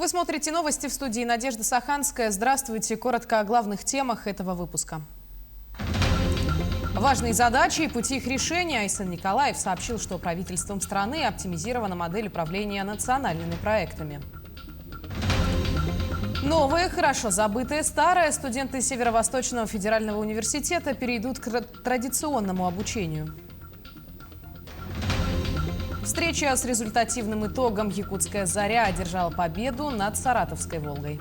Вы смотрите новости, в студии Надежда Саханская. Здравствуйте. Коротко о главных темах этого выпуска. Важные задачи и пути их решения. Айсен Николаев сообщил, что правительством страны оптимизирована модель управления национальными проектами. Новое, хорошо забытое старое. Студенты Северо-Восточного федерального университета перейдут к традиционному обучению. Встреча с результативным итогом. Якутская «Заря» одержала победу над Саратовской «Волгой».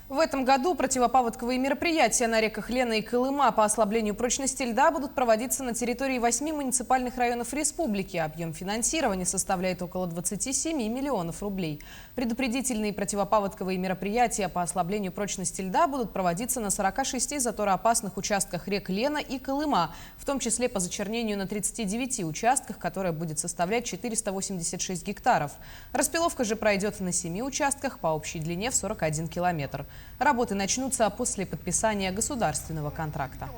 В этом году противопаводковые мероприятия на реках Лена и Колыма по ослаблению прочности льда будут проводиться на территории 8 муниципальных районов республики. Объем финансирования составляет около 27 миллионов рублей. Предупредительные противопаводковые мероприятия по ослаблению прочности льда будут проводиться на 46 затороопасных участках рек Лена и Колыма, в том числе по зачернению на 39 участках, которое будет составлять 486 гектаров. Распиловка же пройдет на 7 участках по общей длине в 41 километр. Работы начнутся после подписания государственного контракта.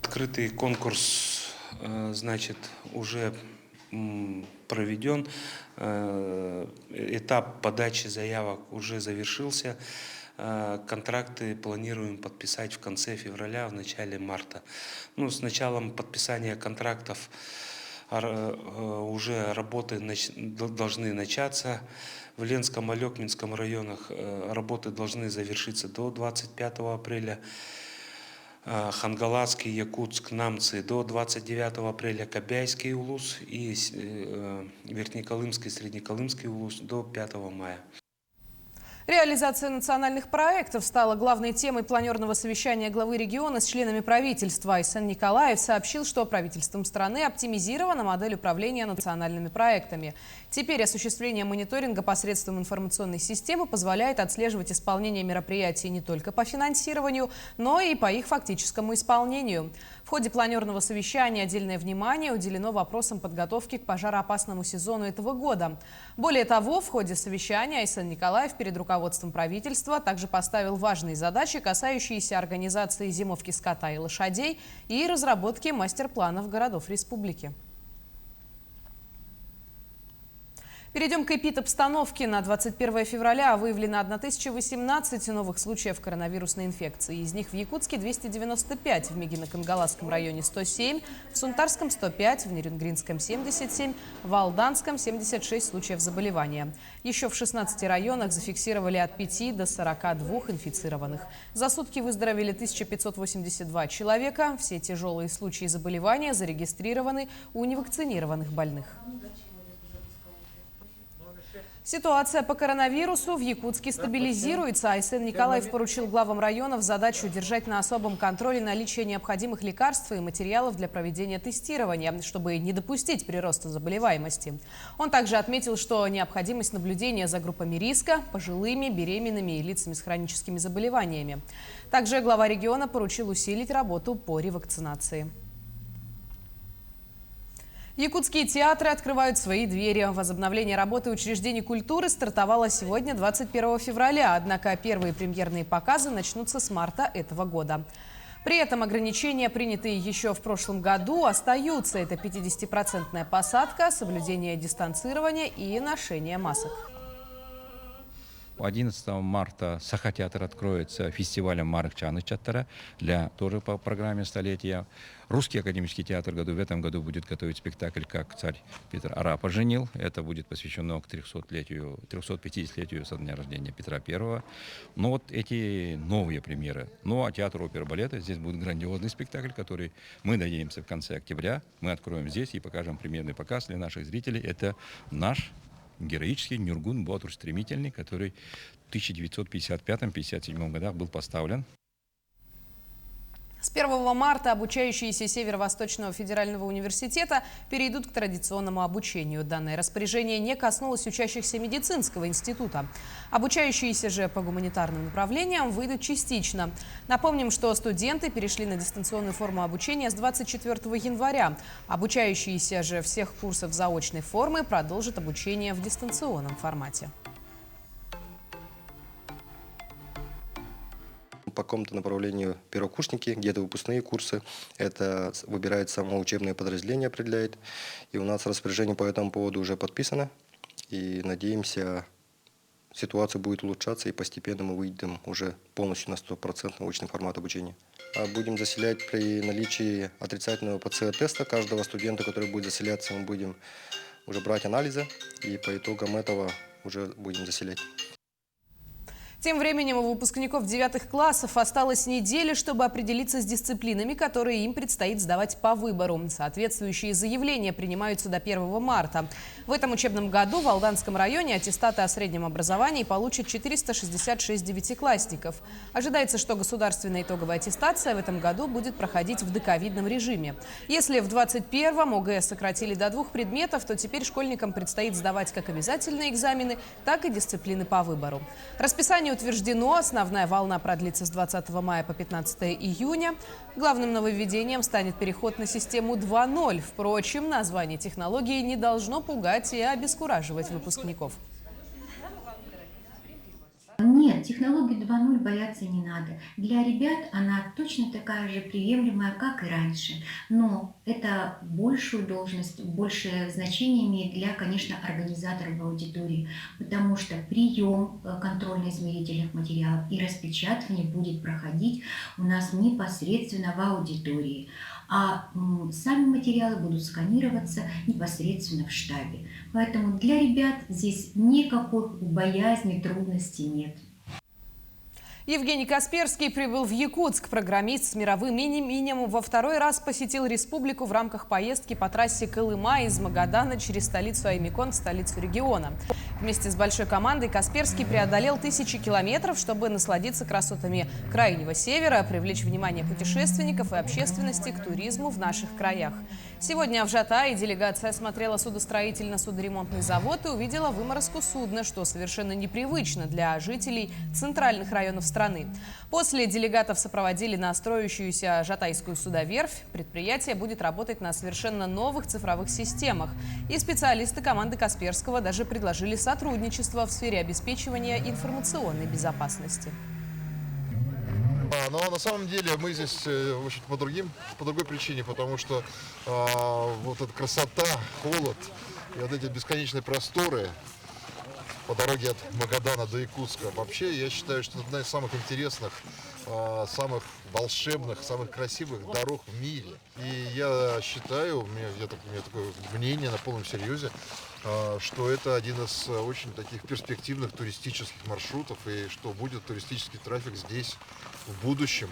Открытый конкурс, значит, уже проведен. Этап подачи заявок уже завершился. Контракты планируем подписать в конце февраля, в начале марта. С началом подписания контрактов уже работы должны начаться. В Ленском, Алекминском районах работы должны завершиться до 25 апреля. Хангаласский, Якутск, Намцы до 29 апреля, Кобяйский улус и Верхнеколымский, Среднеколымский улус до 5 мая. Реализация национальных проектов стала главной темой планерного совещания главы региона с членами правительства. Айсен Николаев сообщил, что правительством страны оптимизирована модель управления национальными проектами. Теперь осуществление мониторинга посредством информационной системы позволяет отслеживать исполнение мероприятий не только по финансированию, но и по их фактическому исполнению. В ходе планерного совещания отдельное внимание уделено вопросам подготовки к пожароопасному сезону этого года. Более того, в ходе совещания Айсен Николаев перед руководством правительства также поставил важные задачи, касающиеся организации зимовки скота и лошадей и разработки мастер-планов городов республики. Перейдем к эпидобстановке. На 21 февраля выявлено 1018 новых случаев коронавирусной инфекции. Из них в Якутске 295, в Мегино-Кангаласском районе 107, в Сунтарском 105, в Нерюнгринском 77, в Алданском 76 случаев заболевания. Еще в 16 районах зафиксировали от 5 до 42 инфицированных. За сутки выздоровели 1582 человека. Все тяжелые случаи заболевания зарегистрированы у невакцинированных больных. Ситуация по коронавирусу в Якутске стабилизируется. Айсен Николаев поручил главам районов задачу держать на особом контроле наличие необходимых лекарств и материалов для проведения тестирования, чтобы не допустить прироста заболеваемости. Он также отметил, что необходимость наблюдения за группами риска, пожилыми, беременными и лицами с хроническими заболеваниями. Также глава региона поручил усилить работу по ревакцинации. Якутские театры открывают свои двери. Возобновление работы учреждений культуры стартовало сегодня, 21 февраля. Однако первые премьерные показы начнутся с марта этого года. При этом ограничения, принятые еще в прошлом году, остаются. Это 50% посадка, соблюдение дистанцирования и ношение масок. 11 марта Саха-театр откроется фестивалем Марк Чаны Чаттара тоже по программе столетия. Русский академический театр в этом году будет готовить спектакль «Как царь Петр Арапа женил». Это будет посвящено к 350-летию со дня рождения Петра I. Эти новые премьеры. А театр оперы и балета, здесь будет грандиозный спектакль, который мы надеемся в конце октября. Мы откроем здесь и покажем премьерный показ для наших зрителей. Это наш героический Нюргун Батур Стремительный, который в 1955-57 годах был поставлен. С 1 марта обучающиеся Северо-Восточного федерального университета перейдут к традиционному обучению. Данное распоряжение не коснулось учащихся медицинского института. Обучающиеся же по гуманитарным направлениям выйдут частично. Напомним, что студенты перешли на дистанционную форму обучения с 24 января. Обучающиеся же всех курсов заочной формы продолжат обучение в дистанционном формате. По какому-то направлению первокурсники, где-то выпускные курсы. Это выбирает само учебное подразделение, определяет. И у нас распоряжение по этому поводу уже подписано. И надеемся, ситуация будет улучшаться, и постепенно мы выйдем уже полностью на 100% очный формат обучения. Будем заселять при наличии отрицательного ПЦР-теста каждого студента, который будет заселяться, мы будем уже брать анализы, и по итогам этого уже будем заселять. Тем временем у выпускников 9 классов осталась неделя, чтобы определиться с дисциплинами, которые им предстоит сдавать по выбору. Соответствующие заявления принимаются до 1 марта. В этом учебном году в Алданском районе аттестаты о среднем образовании получат 466 девятиклассников. Ожидается, что государственная итоговая аттестация в этом году будет проходить в дековидном режиме. Если в 2021 ОГЭ сократили до 2 предметов, то теперь школьникам предстоит сдавать как обязательные экзамены, так и дисциплины по выбору. Расписание утверждено, основная волна продлится с 20 мая по 15 июня. Главным нововведением станет переход на систему 2.0. Впрочем, название технологии не должно пугать и обескураживать выпускников. Нет, технологии 2.0 бояться не надо. Для ребят она точно такая же приемлемая, как и раньше. Но это большую должность, большее значение имеет для, конечно, организаторов аудитории. Потому что прием контрольно-измерительных материалов и распечатывание будет проходить у нас непосредственно в аудитории. А сами материалы будут сканироваться непосредственно в штабе. Поэтому для ребят здесь никакой боязни, трудностей нет. Евгений Касперский прибыл в Якутск. Программист с мировым именем во второй раз посетил республику в рамках поездки по трассе Колыма из Магадана через столицу Аймикон в столицу региона. Вместе с большой командой Касперский преодолел тысячи километров, чтобы насладиться красотами Крайнего Севера, привлечь внимание путешественников и общественности к туризму в наших краях. Сегодня в Жатае делегация осмотрела судостроительно-судоремонтный завод и увидела выморозку судна, что совершенно непривычно для жителей центральных районов страны. После делегатов сопроводили на строящуюся Жатайскую судоверфь. Предприятие будет работать на совершенно новых цифровых системах. И специалисты команды Касперского даже предложили сотрудничество в сфере обеспечивания информационной безопасности. Но на самом деле мы здесь по другой причине, потому что вот эта красота, холод и вот эти бесконечные просторы по дороге от Магадана до Якутска. Вообще, я считаю, что это одна из самых интересных, самых волшебных, самых красивых дорог в мире. И я считаю, у меня такое мнение на полном серьезе, что это один из очень таких перспективных туристических маршрутов, и что будет туристический трафик здесь в будущем.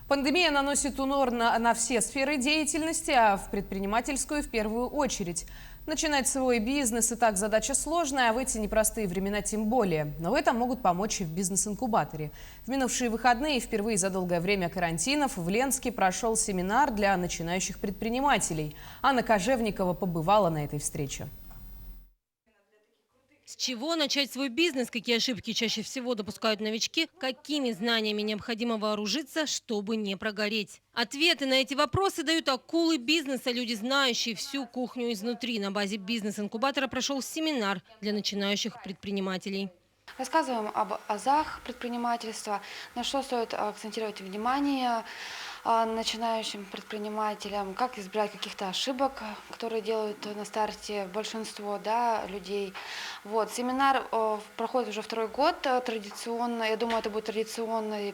Пандемия наносит удар на все сферы деятельности, а в предпринимательскую в первую очередь. Начинать свой бизнес и так задача сложная, а в эти непростые времена тем более. Но в этом могут помочь и в бизнес-инкубаторе. В минувшие выходные впервые за долгое время карантинов в Ленске прошел семинар для начинающих предпринимателей. Анна Кожевникова побывала на этой встрече. С чего начать свой бизнес, какие ошибки чаще всего допускают новички, какими знаниями необходимо вооружиться, чтобы не прогореть. Ответы на эти вопросы дают акулы бизнеса, люди, знающие всю кухню изнутри. На базе бизнес-инкубатора прошел семинар для начинающих предпринимателей. Рассказываем об азах предпринимательства, на что стоит акцентировать внимание начинающим предпринимателям, как избежать каких-то ошибок, которые делают на старте большинство людей. Вот. Семинар проходит уже второй год традиционно. Я думаю, это будет традиционное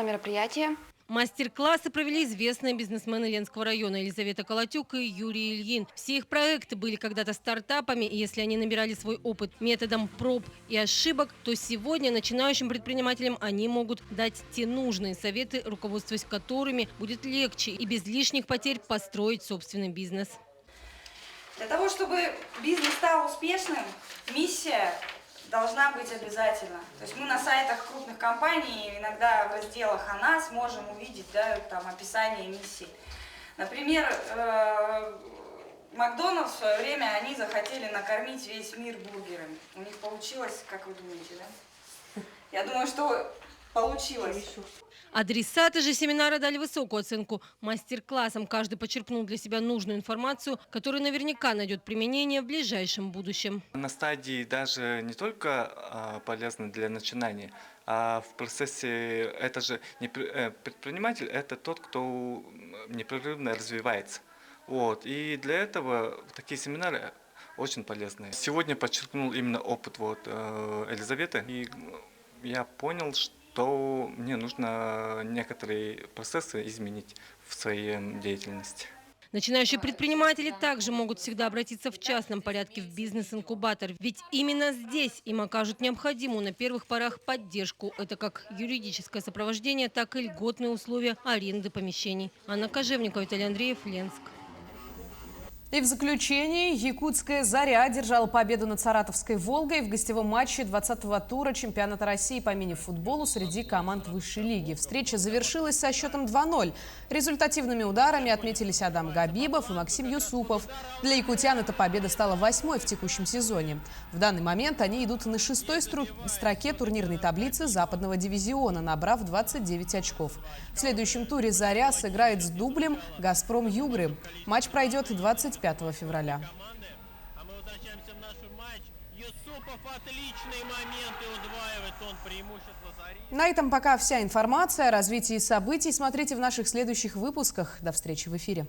мероприятие. Мастер-классы провели известные бизнесмены Ленского района Елизавета Колотюк и Юрий Ильин. Все их проекты были когда-то стартапами, и если они набирали свой опыт методом проб и ошибок, то сегодня начинающим предпринимателям они могут дать те нужные советы, руководствуясь которыми будет легче и без лишних потерь построить собственный бизнес. Для того, чтобы бизнес стал успешным, миссия должна быть обязательно. То есть мы на сайтах крупных компаний, иногда в разделах о нас можем увидеть там описание миссии. Например, Макдональдс в свое время они захотели накормить весь мир бургерами. У них получилось, как вы думаете, да? Я думаю, что получилось. Адресаты же семинара дали высокую оценку. Мастер-классом каждый почерпнул для себя нужную информацию, которая наверняка найдет применение в ближайшем будущем. На стадии даже не только полезно для начинания, а в процессе это же предприниматель – это тот, кто непрерывно развивается. Вот. И для этого такие семинары очень полезны. Сегодня подчеркнул именно опыт Елизаветы, и я понял, что мне нужно некоторые процессы изменить в своей деятельности. Начинающие предприниматели также могут всегда обратиться в частном порядке в бизнес-инкубатор. Ведь именно здесь им окажут необходимую на первых порах поддержку. Это как юридическое сопровождение, так и льготные условия аренды помещений. Анна Кожевникова, Виталий Андреев, Ленск. И в заключении якутская «Заря» одержала победу над саратовской «Волгой» в гостевом матче 20-го тура чемпионата России по мини-футболу среди команд высшей лиги. Встреча завершилась со счетом 2-0. Результативными ударами отметились Адам Габибов и Максим Юсупов. Для якутян эта победа стала 8-й в текущем сезоне. В данный момент они идут на 6-й строке турнирной таблицы западного дивизиона, набрав 29 очков. В следующем туре «Заря» сыграет с дублем «Газпром Югры». Матч пройдет 25 февраля. А мы возвращаемся в наш матч. Юсупов отличные моменты удваивает он преимущество Зари. На этом пока вся информация о развитии событий смотрите в наших следующих выпусках. До встречи в эфире.